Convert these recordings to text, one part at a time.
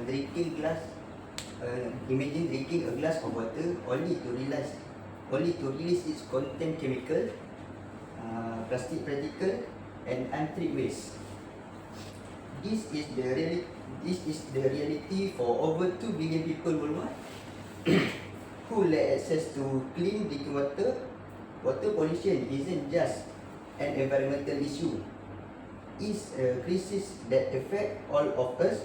drinking glass. Imagine drinking a glass of water only to release its content chemical, plastic particle, and untreated waste. This is the reality for over 2 billion people worldwide who lack access to clean drinking water. Water pollution isn't just an environmental issue. It's a crisis that affects all of us,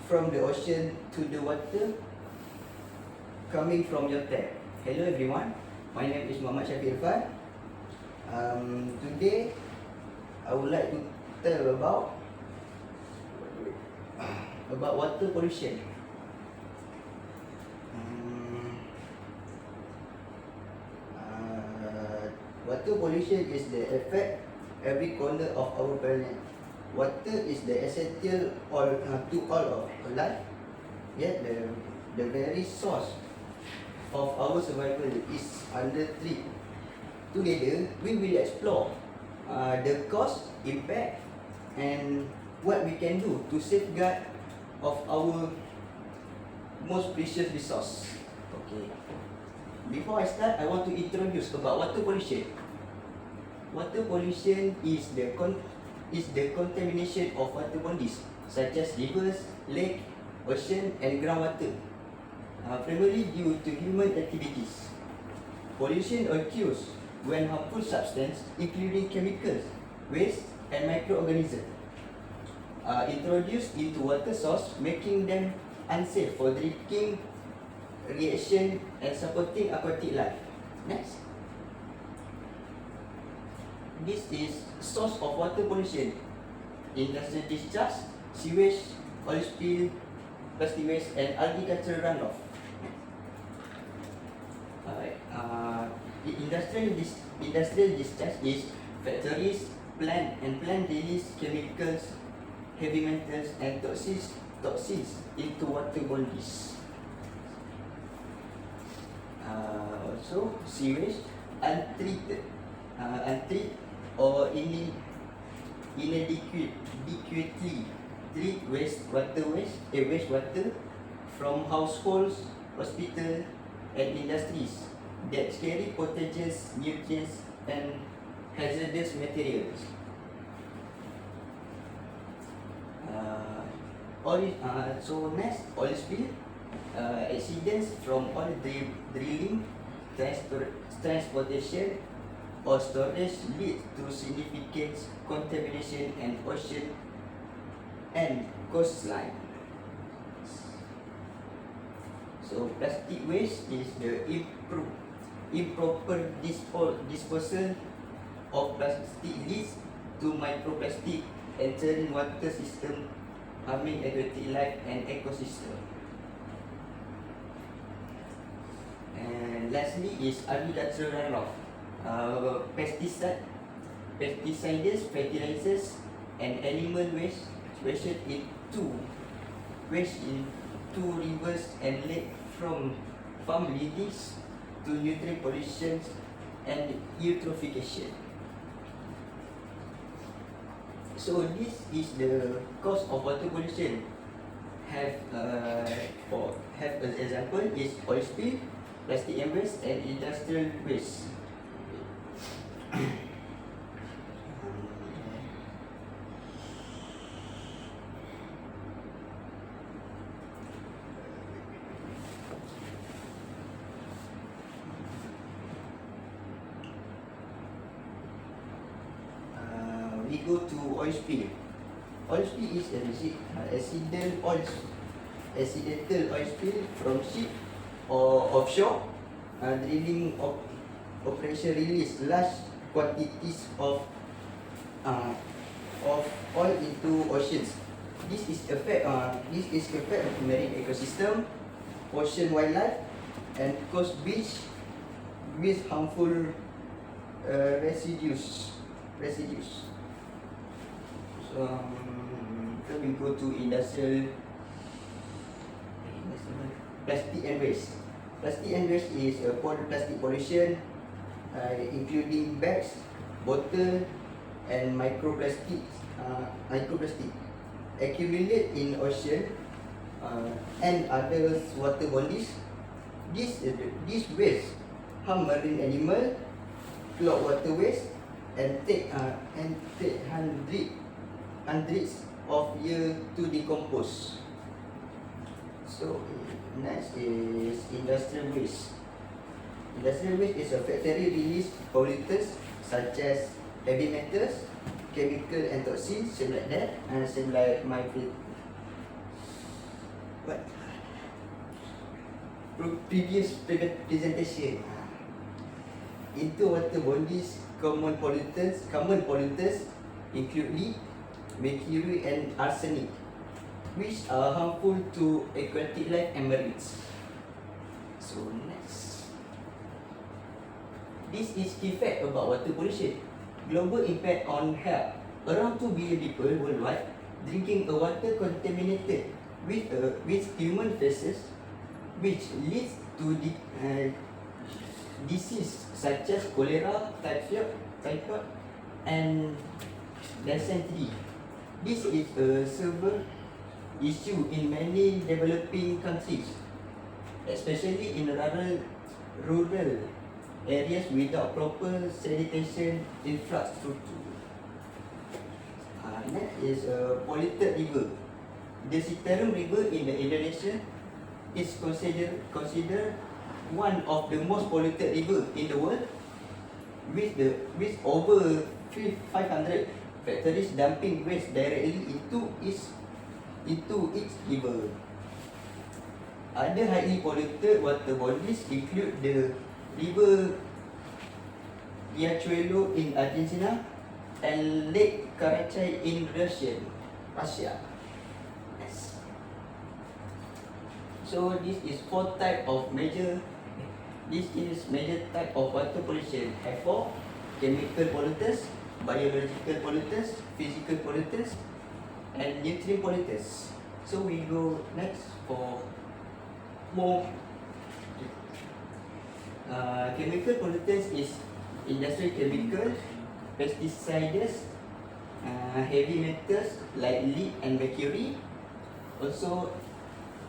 from the ocean to the water coming from your tap. Hello everyone, my name is Muhammad Shafiq Irfan. Today I would like to tell about water pollution. Water pollution is the effect every corner of our planet. Water is the essential to all of life, yet the very source of our survival is under threat. Together, we will explore the cause, impact, and what we can do to safeguard of our most precious resource. Okay. Before I start, I want to introduce about water pollution. Water pollution is the contamination of water bodies such as rivers, lake, ocean, and groundwater, primarily due to human activities. Pollution occurs when harmful substances, including chemicals, waste, and microorganisms, are introduced into water source, making them unsafe for drinking, reaction, and supporting aquatic life. Next. This is source of water pollution: industrial discharge, sewage, oil spill, plastic waste, and agricultural runoff. Industrial discharge is factories, plant release chemicals, heavy metals, and toxins into water bodies. Also, sewage, untreated or inadequately treat wastewater from households, hospitals, and industries that carry pathogens, nutrients, and hazardous materials. So next, oil spill. Accidents from oil drilling, transportation, or storage lead to significant contamination in ocean and coastline. So plastic waste is the improper disposal of plastic leads to microplastic entering water system, harming aquatic life and ecosystem. And lastly is agricultural runoff. Pesticides, fertilizers, and animal waste into rivers and lakes from farm leads to nutrient pollution and eutrophication. So this is the cause of water pollution. Have an example is oil spill, plastic and waste, and industrial waste. We go to oil spill. Oil spill is accidental oil spill from ship or offshore. Drilling operation release large quantities of oil into oceans. This is affect marine ecosystem, ocean wildlife, and coast beach with harmful residues. So we go to industrial plastic and waste. Plastic and waste is plastic pollution, including bags, bottle, and microplastic accumulate in ocean, and other water bodies. This waste harm marine animal, clog waterways, and take hundreds of years to decompose. So next is industrial waste. Industrial waste is a factory release pollutants such as heavy metals, chemical and toxins, same like that, and same like my previous presentation. Into water bodies, common pollutants include lead, mercury, and arsenic, which are harmful to aquatic life and marines. So next, this is key fact about water pollution. Global impact on health. Around 2 billion people worldwide drinking a water contaminated with human feces, which leads to disease such as cholera, typhoid, and dysentery. This is a severe issue in many developing countries, especially in rural areas without proper sanitation infrastructure. Next is a polluted river. The Citarum River in Indonesia is considered one of the most polluted river in the world, with over 500 factories dumping waste directly into its river. Other highly polluted water bodies include the river Riachuelo in Argentina and Lake Karachay in Russia. Yes. So this is major type of water pollution. F4, chemical pollutants, biological pollutants, physical pollutants, and nutrient pollutants. So we go next for more. Chemical pollutants is industrial chemicals, pesticides, heavy metals like lead and mercury, also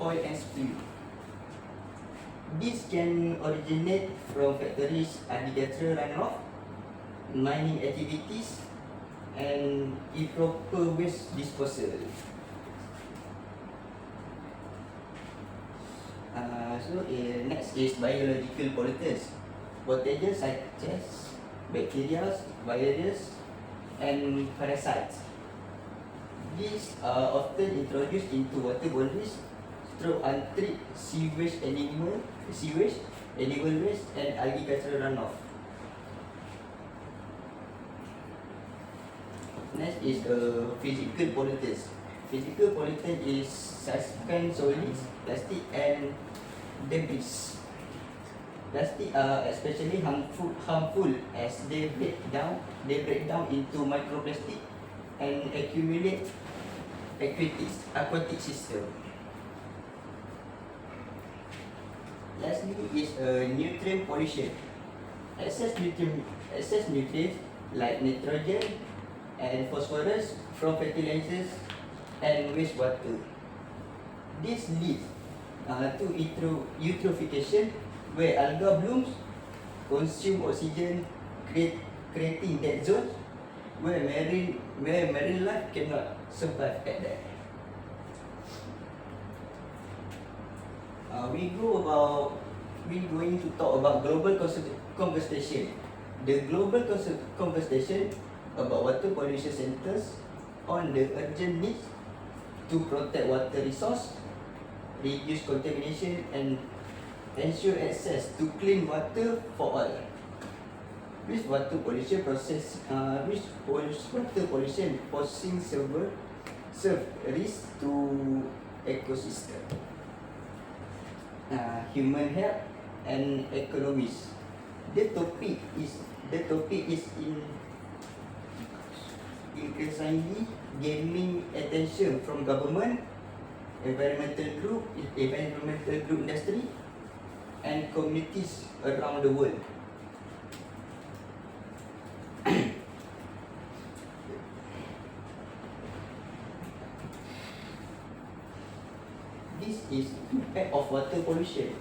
oil and spill. This can originate from factories, agricultural runoff, mining activities, and improper waste disposal. Next is biological pollutants. Pathogens such as bacteria, viruses, and parasites. These are often introduced into water bodies through untreated sewage, animal waste, and agricultural runoff. Next is physical pollutants. Physical pollutant is suspend solids, plastic, and debris. Plastic are especially harmful as they break down into microplastic and accumulate aquatic system. Lastly is nutrient pollution. Excess nutrients like nitrogen and phosphorus from fertilizers and wastewater. This leads to eutrophication, where algae blooms consume oxygen, creating dead zones where marine life cannot survive at that. We're going to talk about global conversation. The global conversation about water pollution centers on the urgent need to protect water resource, reduce contamination, and ensure access to clean water for all. Wastewater pollution posing severe risk to ecosystem, human health, and economies. The topic is increasingly gaining attention from government, environmental group, industry, and communities around the world. This is impact of water pollution.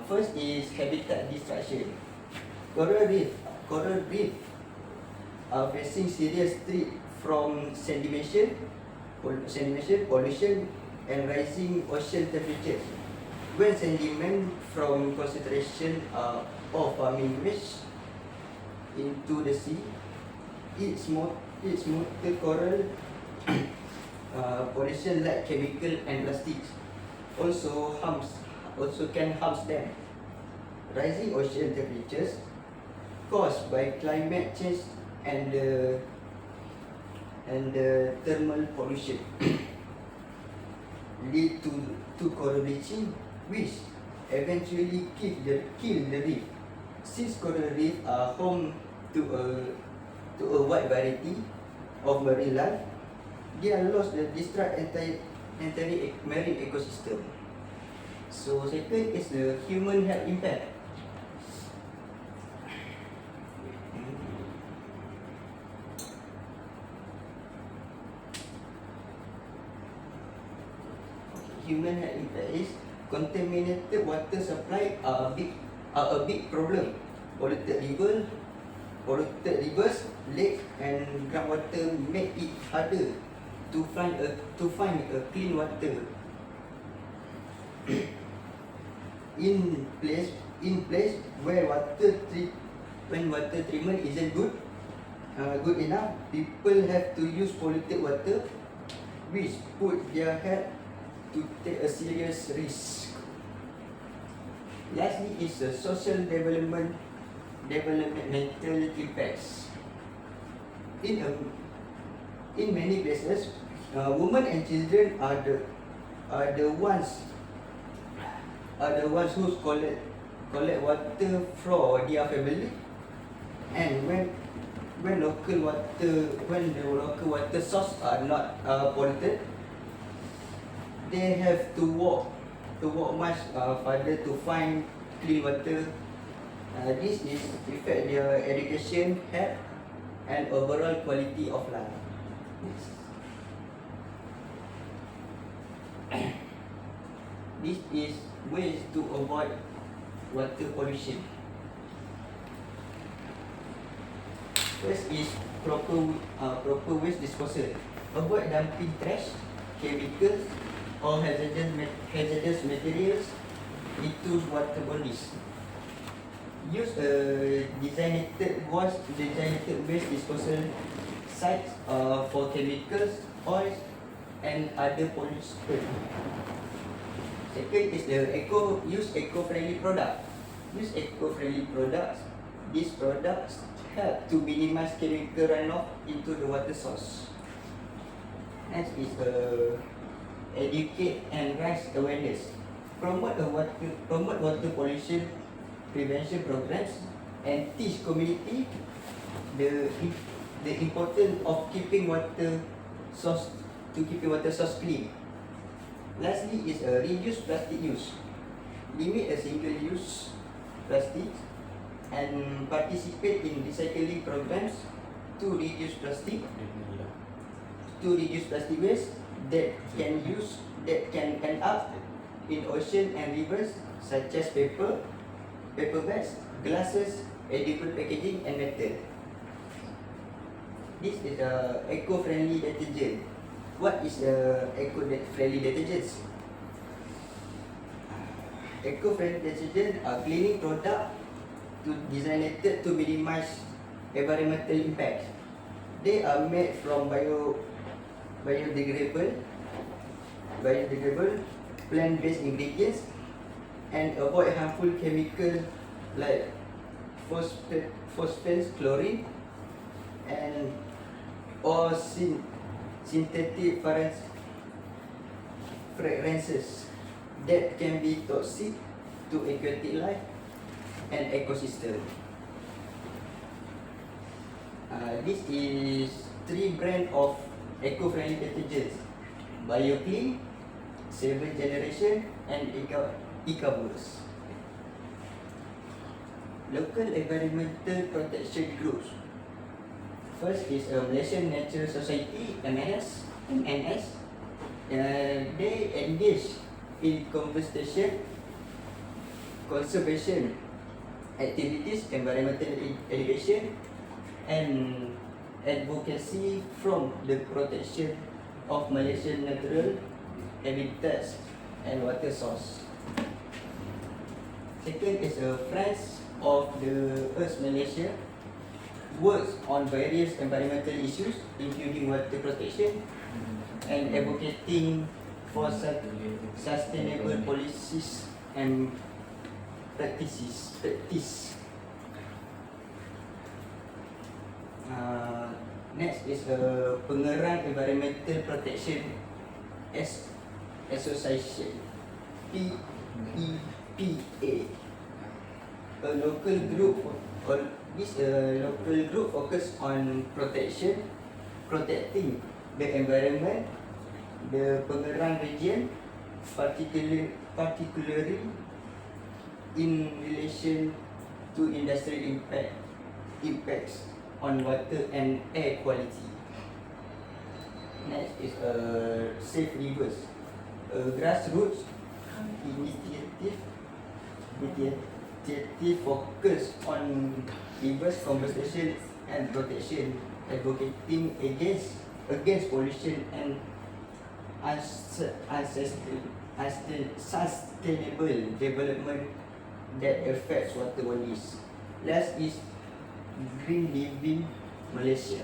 First is habitat destruction. Coral reef are facing serious threat from sedimentation, pollution, and rising ocean temperatures. When sediment from concentration of farming waste into the sea, its motor coral pollution like chemical and plastics also can harm them. Rising ocean temperatures caused by climate change and the thermal pollution lead to coral bleaching, which eventually kill the reef. Since coral reef are home to a wide variety of marine life, they are lost the destroy entire marine ecosystem. So second is the human health impact. Human health impact is contaminated water supply are a big problem. Polluted rivers, lakes, and groundwater make it harder to find a clean water. in place where when water treatment isn't good enough, people have to use polluted water, which put their health to take a serious risk. Lastly is the social developmental impacts. In many places, women and children are the ones who collect water for their family, and when the local water source are not polluted, they have to walk much farther to find clean water. This is affect their education, health, and overall quality of life. This is ways to avoid water pollution. First is proper waste disposal. Avoid dumping trash, chemicals, or hazardous materials into water bodies. Use a designated waste disposal sites for chemicals, oils, and other pollutants. Second is use eco-friendly product. Use eco-friendly products. These products help to minimize chemical runoff into the water source. Next is educate and raise awareness. Promote water pollution prevention programs and teach community the importance of keeping water source clean. Lastly is reduce plastic use. Limit a single-use plastic and participate in recycling programs to reduce plastic waste that can end up in ocean and rivers, such as paper bags, glasses, edible packaging, and metal. This is eco-friendly detergent. What is eco-friendly detergents? Eco-friendly detergent are cleaning product designed to minimize environmental impact. They are made from biodegradable plant-based ingredients and avoid harmful chemicals like phosphates, chlorine, or synthetic fragrances that can be toxic to aquatic life and ecosystem. This is 3 brands of eco-friendly detergents: BioClean, 7th Generation, and Ecabus. Local environmental protection groups. First is Malaysian Natural Society, MNS. They engage in conservation activities, environmental education, and advocacy from the protection of Malaysian natural habitats and water source. Second is a Friends of the Earth Malaysia works on various environmental issues including water protection and advocating for sustainable policies and practice. Next is a Pengerang Environmental Protection Association, PEPA, a local group focused on protecting the environment, the Pengerang region, particularly in relation to industrial impacts on water and air quality. Next is Safe Rivers, a grassroots initiative focused on rivers conservation and protection, advocating against pollution and unsustainable development that affects water bodies. Last is Green Living Malaysia.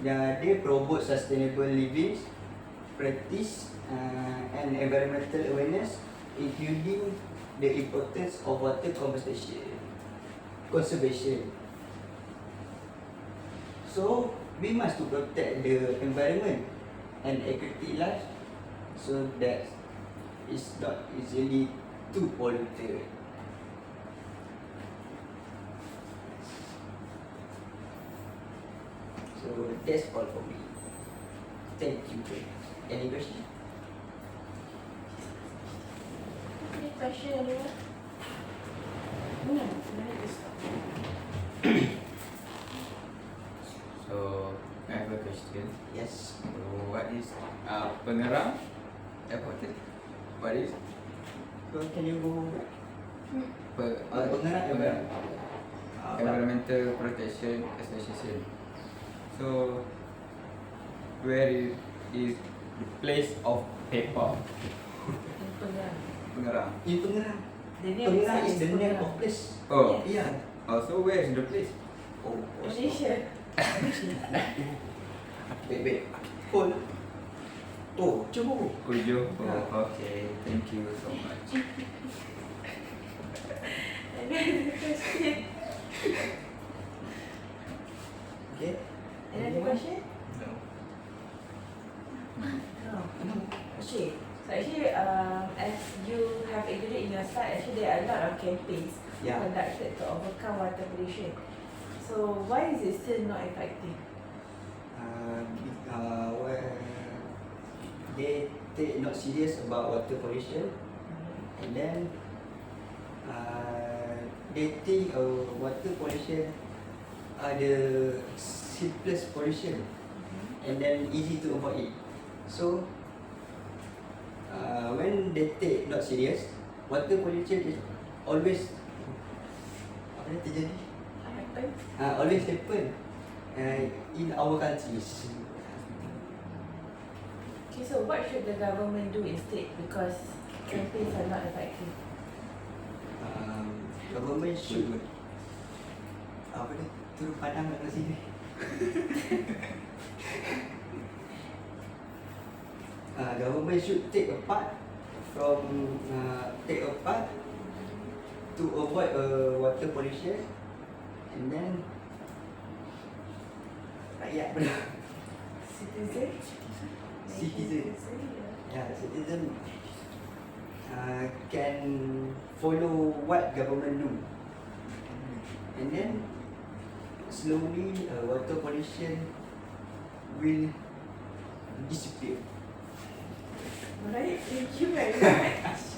They promote sustainable living practice and environmental awareness, including the importance of water conservation. So we must to protect the environment and aquatic life so that it's not easily too polluted. So that's all for me. Thank you very much. Any question? Any question, anyone? No, let me stop. So I have a question. Yes. So what is Pengerang? What is So can you go? Pengerang Environmental Protection Association. So where is the place of paper? Pengerang. In Pengerang. The name Pengerang is the name Pengerang. of place. Oh, Yeah. so where is the place? Oh, Malaysia. Wait. Hold. Oh, Johor. Ujo. Yeah. Oh, okay. Thank you so much. And then the question. Okay. Any other question? No. No. Okay. So actually, as you have included in your slide, actually there are a lot of campaigns Yeah. conducted to overcome water pollution. So why is it still not effective? Where they take not serious about water pollution, and then they think water pollution are the simplest pollution and then easy to avoid it. So when they take not serious, water pollution is always apa yang terjadi? What happens? Always happen in our countries. Okay, so what should the government do instead? Because campaigns are not effective. Government should apa ni turun padang kat sini. Government should take a part to avoid water pollution, and then rakyat pula. Citizen? Citizen can follow what government do, and then slowly water pollution will disappear. Alright, thank you very much.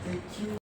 Thank you.